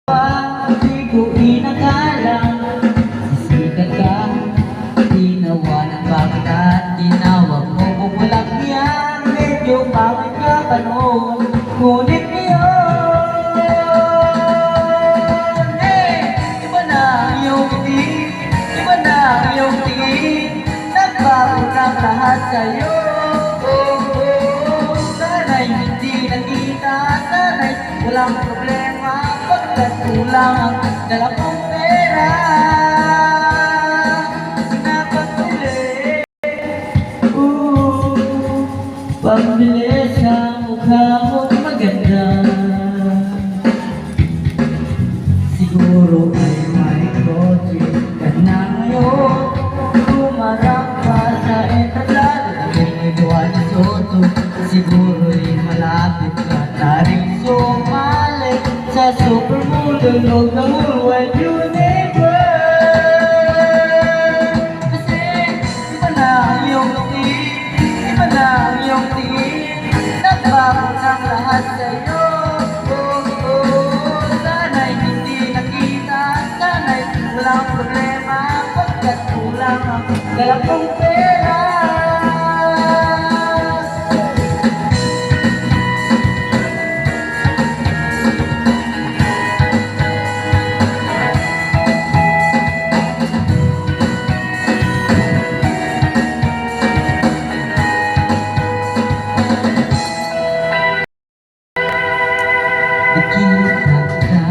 Di ko inakalang sisikat ka, ginawa ng bakit at tinawag mo kung walang yan. Medyo pangit ka pa noon, ngunit ngayon iba na ang iyong ngiti, iba na ang iyong tingin. Nagbago ng lahat sa'yo. Sana'y hindi nakita, sana'y walang problema, pagkat kulang ang dala kong pera. Napatuloy pambili sa mukha mong maganda. Siguro ay may project ka na ngayon. Tumarap pa sa entablado na ginagawa ni Soto. Siguro'y malapit ka na rin sumali sa supermodel of the whole wide universe. Kasi iba na ang iyong tingin, iba na ang iyong tingin. Nagbago ng lahat sa'yo. Sana'y hindi nakita, sana'y walang problema, pagkat kulang ang dala kong pera. Nakita ka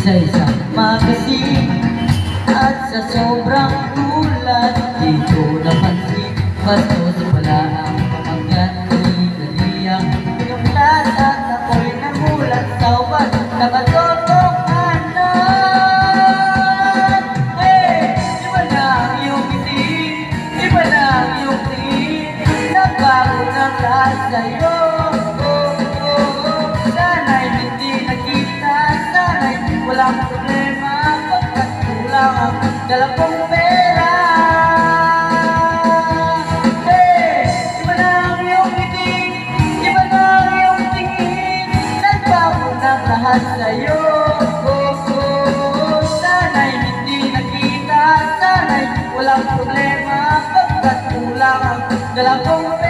sa isang magazine at sa sobrang tulad di ko napansin. Bastos pala ang pamagat ni Daliyang pinuklat at ako'y namulat sa ubat na katotohanan. Iba na ang iyong ngiti, iba na ang iyong tingin. Nagbago ng lahat sa'yo. Walang problema, pagkat kulang ang dala kong pera. Iba na ang iyong ngiti, iba na ang iyong tingin. Nagbago ng lahat sa'yo. Sana'y hindi nakita, sana'y walang problema, pagkat kulang ang dala kong pera.